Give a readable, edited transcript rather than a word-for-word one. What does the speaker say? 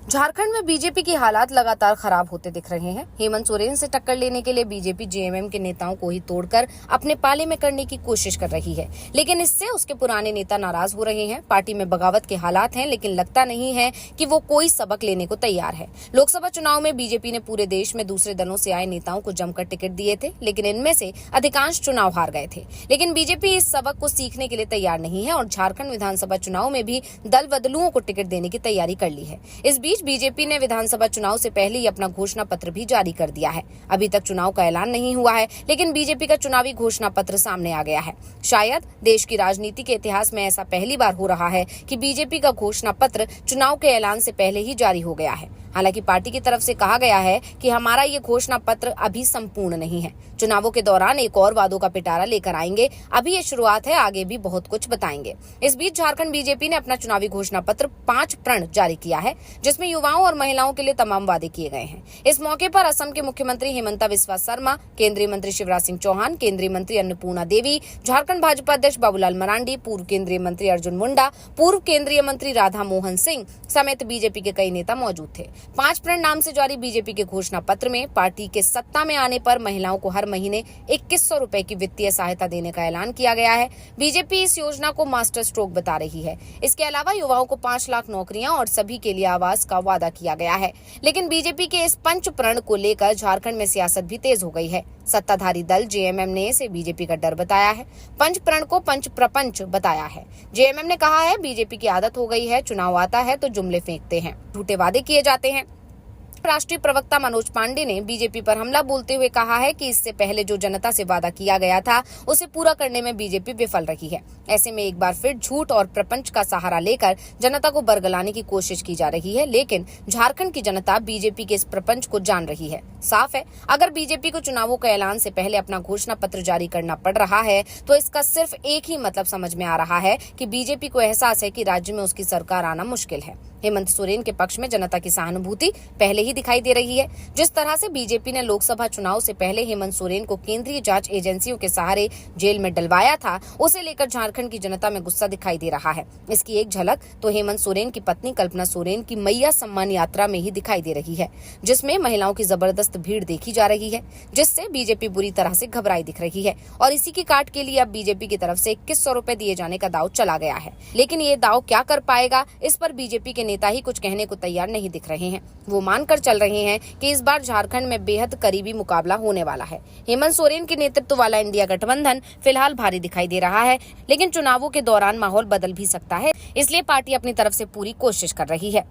झारखंड में बीजेपी की हालात लगातार खराब होते दिख रहे हैं। हेमंत सोरेन से टक्कर लेने के लिए बीजेपी जेएमएम के नेताओं को ही तोड़कर अपने पाले में करने की कोशिश कर रही है, लेकिन इससे उसके पुराने नेता नाराज हो रहे हैं। पार्टी में बगावत के हालात हैं, लेकिन लगता नहीं है कि वो कोई सबक लेने को तैयार है। लोकसभा चुनाव में बीजेपी ने पूरे देश में दूसरे दलों से आए नेताओं को जमकर टिकट दिए थे, लेकिन इनमें से अधिकांश चुनाव हार गए थे। लेकिन बीजेपी इस सबक को सीखने के लिए तैयार नहीं है और झारखंड विधानसभा चुनाव में भी दल बदलुओं को टिकट देने की तैयारी कर ली है। इस बीच बीजेपी ने विधानसभा चुनाव से पहले ही अपना घोषणा पत्र भी जारी कर दिया है। अभी तक चुनाव का ऐलान नहीं हुआ है, लेकिन बीजेपी का चुनावी घोषणा पत्र सामने आ गया है। शायद देश की राजनीति के इतिहास में ऐसा पहली बार हो रहा है कि बीजेपी का घोषणा पत्र चुनाव के ऐलान से पहले ही जारी हो गया है। हालांकि पार्टी की तरफ से कहा गया है कि हमारा ये घोषणा पत्र अभी संपूर्ण नहीं है। चुनावों के दौरान एक और वादों का पिटारा लेकर आएंगे। अभी ये शुरुआत है, आगे भी बहुत कुछ बताएंगे। इस बीच झारखंड बीजेपी ने अपना चुनावी घोषणा पत्र 5 प्रण जारी किया है, जिसमें युवाओं और महिलाओं के लिए तमाम वादे किए गए हैं। इस मौके पर असम के मुख्यमंत्री हेमंता बिस्वा शर्मा, केंद्रीय मंत्री शिवराज सिंह चौहान, केंद्रीय मंत्री अन्नपूर्णा देवी, झारखंड भाजपा अध्यक्ष बाबूलाल मरांडी, पूर्व केंद्रीय मंत्री अर्जुन मुंडा, पूर्व केंद्रीय मंत्री राधा मोहन सिंह समेत बीजेपी के कई नेता मौजूद थे। 5 प्रण नाम से जारी बीजेपी के घोषणा पत्र में पार्टी के सत्ता में आने पर महिलाओं को हर महीने 2100 रुपए की वित्तीय सहायता देने का ऐलान किया गया है। बीजेपी इस योजना को मास्टर स्ट्रोक बता रही है। इसके अलावा युवाओं को 5 लाख नौकरियां और सभी के लिए आवास का वादा किया गया है। लेकिन बीजेपी के इस पंच प्रण को लेकर झारखंड में सियासत भी तेज हो गई है। सत्ताधारी दल जेएमएम ने इसे बीजेपी का डर बताया है। पंच प्रण को पंच प्रपंच बताया है। जेएमएम ने कहा है, बीजेपी की आदत हो गई है, चुनाव आता है तो जुमले फेंकते हैं, झूठे वादे किए जाते हैं। राष्ट्रीय प्रवक्ता मनोज पांडे ने बीजेपी पर हमला बोलते हुए कहा है कि इससे पहले जो जनता से वादा किया गया था उसे पूरा करने में बीजेपी विफल रही है। ऐसे में एक बार फिर झूठ और प्रपंच का सहारा लेकर जनता को बरगलाने की कोशिश की जा रही है, लेकिन झारखंड की जनता बीजेपी के इस प्रपंच को जान रही है। साफ है, अगर बीजेपी को चुनावों के ऐलान से पहले अपना घोषणा पत्र जारी करना पड़ रहा है तो इसका सिर्फ एक ही मतलब समझ में आ रहा है कि बीजेपी को एहसास है कि राज्य में उसकी सरकार आना मुश्किल है। हेमंत सोरेन के पक्ष में जनता की सहानुभूति पहले ही दिखाई दे रही है। जिस तरह से बीजेपी ने लोकसभा चुनाव से पहले हेमंत सोरेन को केंद्रीय जांच एजेंसियों के सहारे जेल में डलवाया था, उसे लेकर झारखंड की जनता में गुस्सा दिखाई दे रहा है। इसकी एक झलक तो हेमंत सोरेन की पत्नी कल्पना सोरेन की मैया सम्मान यात्रा में ही दिखाई दे रही है, जिसमें महिलाओं की जबरदस्त भीड़ देखी जा रही है, जिससे बीजेपी बुरी तरह से घबराई दिख रही है। और इसी की काट के लिए अब बीजेपी की तरफ से 2100 रुपए दिए जाने का दाव चला गया है। लेकिन ये दाव क्या कर पाएगा, इस पर बीजेपी के नेता ही कुछ कहने को तैयार नहीं दिख रहे हैं। वो मानकर चल रहे हैं कि इस बार झारखंड में बेहद करीबी मुकाबला होने वाला है। हेमंत सोरेन के नेतृत्व वाला इंडिया गठबंधन फिलहाल भारी दिखाई दे रहा है, लेकिन चुनावों के दौरान माहौल बदल भी सकता है, इसलिए पार्टी अपनी तरफ से पूरी कोशिश कर रही है।